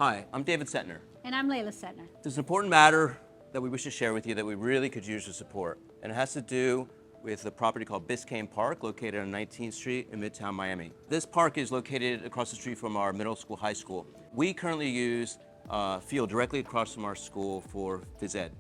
Hi, I'm David Centner. And I'm Layla Centner. There's an important matter that we wish to share with you that we really could use your support. And it has to do with a property called BISCAYNE Park, located on 19th Street in Midtown Miami. This park is located across the street from our middle school, high school. We currently use a field directly across from our school for phys ed.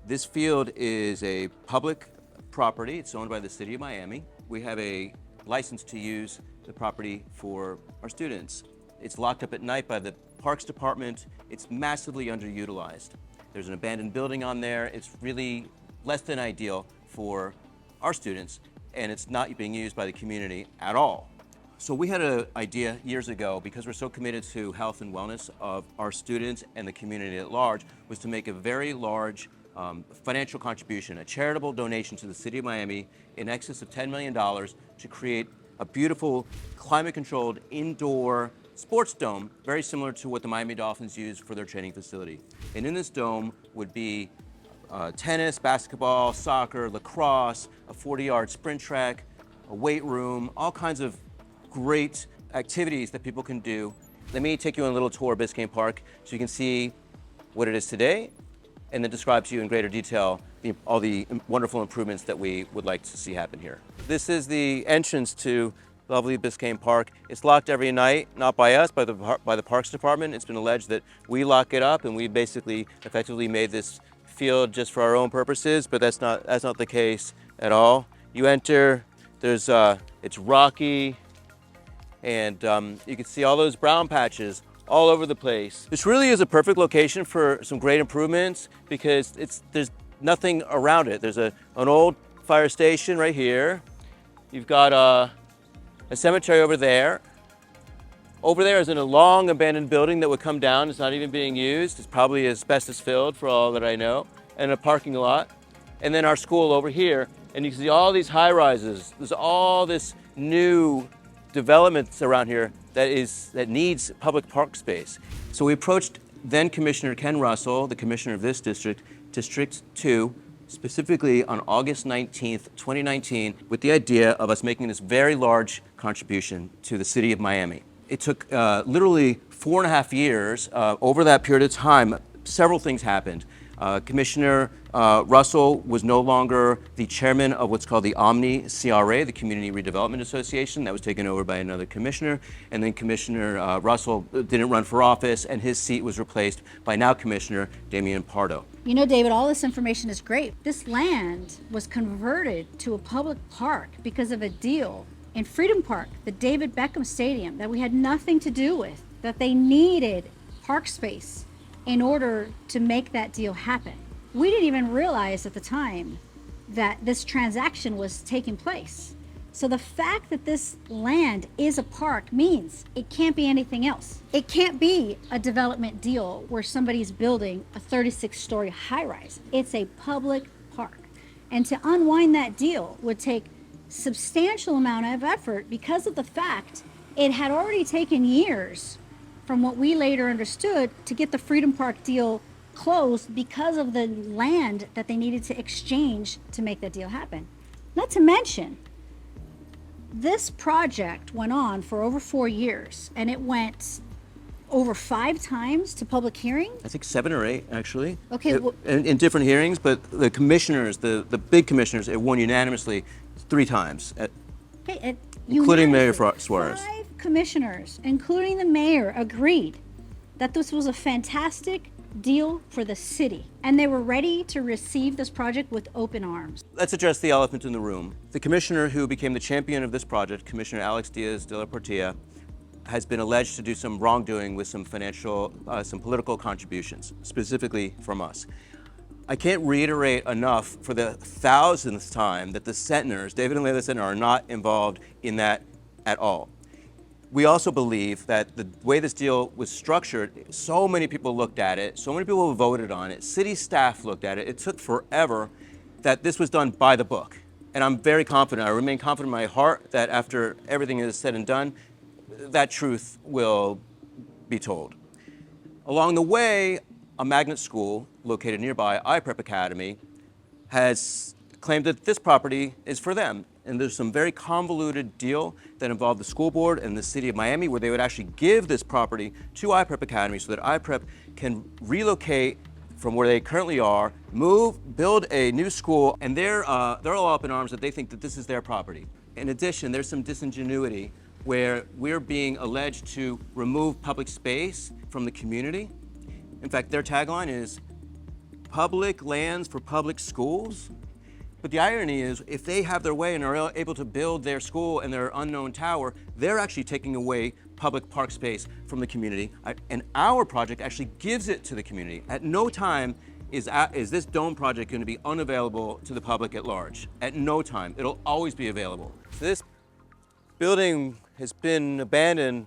This field is a public property. It's owned by the city of Miami. We have a license to use the property for our students. It's locked up at night by the Parks Department. It's massively underutilized. There's an abandoned building on there. It's really less than ideal for our students, and it's not being used by the community at all. So we had an idea years ago, because we're so committed to health and wellness of our students and the community at large, was to make a very large financial contribution, a charitable donation to the city of Miami in excess of $10 million to create a beautiful climate-controlled indoor sports dome, very similar to what the Miami Dolphins use for their training facility. And in this dome would be tennis, basketball, soccer, lacrosse, a 40-yard sprint track, a weight room, all kinds of great activities that people can do. Let me take you on a little tour of Biscayne Park so you can see what it is today, and then describe to you in greater detail all the wonderful improvements that we would like to see happen here. This is the entrance to lovely Biscayne Park. It's locked every night, not by us, by the Parks Department. It's been alleged that we lock it up, and we basically effectively made this field just for our own purposes, but that's not the case at all. You enter, it's rocky, and you can see all those brown patches all over the place. This really is a perfect location for some great improvements because there's nothing around it. There's an old fire station right here. You've got a cemetery over there. Over there is in a long abandoned building that would come down. It's not even being used. It's probably asbestos filled for all that I know, and a parking lot. And then our school over here, and you can see all these high rises. There's all this new developments around here that needs public park space. So we approached then Commissioner Ken Russell, the commissioner of this district, District 2, specifically on August 19th, 2019, with the idea of us making this very large contribution to the city of Miami. It took literally 4.5 years. Over that period of time, several things happened. Commissioner Russell was no longer the chairman of what's called the Omni CRA, the Community Redevelopment Association. That was taken over by another commissioner. And then Commissioner Russell didn't run for office, and his seat was replaced by now Commissioner Damian Pardo. You know, David, all this information is great. This land was converted to a public park because of a deal in Freedom Park, the David Beckham Stadium, that we had nothing to do with, that they needed park space in order to make that deal happen. We didn't even realize at the time that this transaction was taking place. So the fact that this land is a park means it can't be anything else. It can't be a development deal where somebody's building a 36-story high-rise. It's a public park. And to unwind that deal would take substantial amount of effort because of the fact it had already taken years from what we later understood to get the Freedom Park deal closed because of the land that they needed to exchange to make that deal happen. Not to mention, this project went on for over 4 years, and it went over 5 times to public hearing. I think 7 or 8, actually. Okay. In different hearings, but the commissioners, the big commissioners, it won unanimously 3 times, Okay, including Mayor Suarez. 5 commissioners, including the mayor, agreed that this was a fantastic deal for the city, and they were ready to receive this project with open arms. Let's address the elephant in the room. The commissioner who became the champion of this project, Commissioner Alex Diaz de la Portilla, has been alleged to do some wrongdoing with some political contributions, specifically from us. I can't reiterate enough for the 1000th time that the Centners, David and Layla Centner, are not involved in that at all. We also believe that the way this deal was structured, so many people looked at it, so many people voted on it, city staff looked at it, it took forever, that this was done by the book. And I'm very confident, I remain confident in my heart that after everything is said and done, that truth will be told. Along the way, a magnet school located nearby, iPrep Academy, has claimed that this property is for them. And there's some very convoluted deal that involved the school board and the city of Miami where they would actually give this property to iPrep Academy so that iPrep can relocate from where they currently are, move, build a new school, and they're all up in arms that they think that this is their property. In addition, there's some disingenuity where we're being alleged to remove public space from the community. In fact, their tagline is public lands for public schools. But the irony is, if they have their way and are able to build their school and their unknown tower, they're actually taking away public park space from the community. And our project actually gives it to the community. At no time is this dome project going to be unavailable to the public at large. At no time. It'll always be available. So this building has been abandoned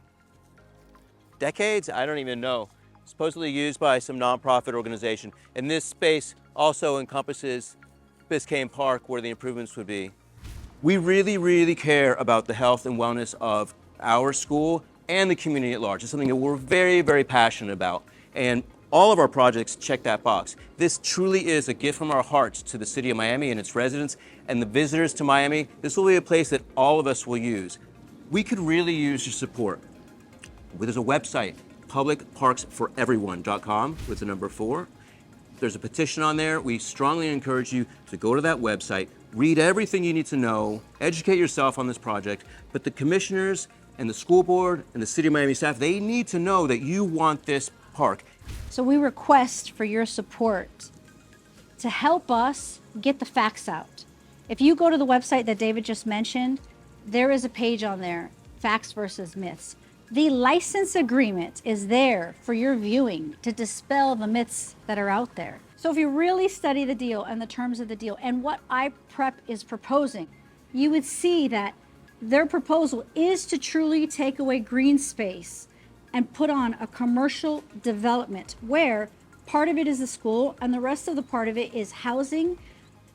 decades, I don't even know. Supposedly used by some nonprofit organization. And this space also encompasses Biscayne Park, where the improvements would be. We really, really care about the health and wellness of our school and the community at large. It's something that we're very, very passionate about. And all of our projects check that box. This truly is a gift from our hearts to the city of Miami and its residents and the visitors to Miami. This will be a place that all of us will use. We could really use your support. There's a website, publicparksforeveryone.com with the number 4. There's a petition on there. We strongly encourage you to go to that website, read everything you need to know, educate yourself on this project. But the commissioners and the school board and the City of Miami staff, they need to know that you want this park. So we request for your support to help us get the facts out. If you go to the website that David just mentioned, there is a page on there, Facts versus Myths. The license agreement is there for your viewing to dispel the myths that are out there. So if you really study the deal and the terms of the deal and what iPrep is proposing, you would see that their proposal is to truly take away green space and put on a commercial development where part of it is the school and the rest of the part of it is housing.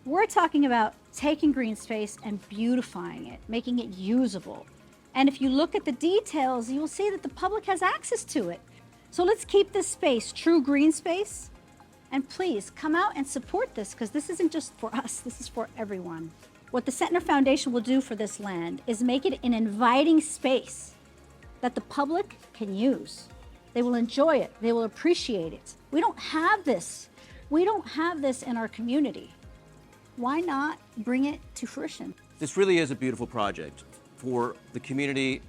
We're talking about taking green space and beautifying it, making it usable. And if you look at the details, you will see that the public has access to it. So let's keep this space true green space. And please come out and support this, because this isn't just for us, this is for everyone. What the Centner Foundation will do for this land is make it an inviting space that the public can use. They will enjoy it, they will appreciate it. We don't have this. We don't have this in our community. Why not bring it to fruition? This really is a beautiful project for the community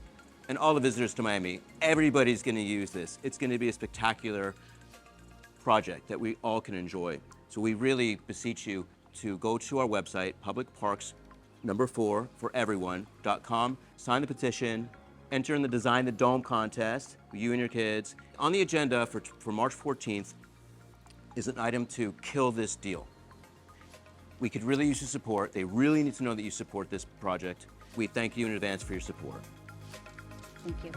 and all the visitors to Miami. Everybody's going to use this. It's going to be a spectacular project that we all can enjoy. So we really beseech you to go to our website, publicparks4everyone.com, sign the petition, enter in the Design the Dome contest with you and your kids. On the agenda for March 14th is an item to kill this deal. We could really use your support. They really need to know that you support this project. We thank you in advance for your support. Thank you.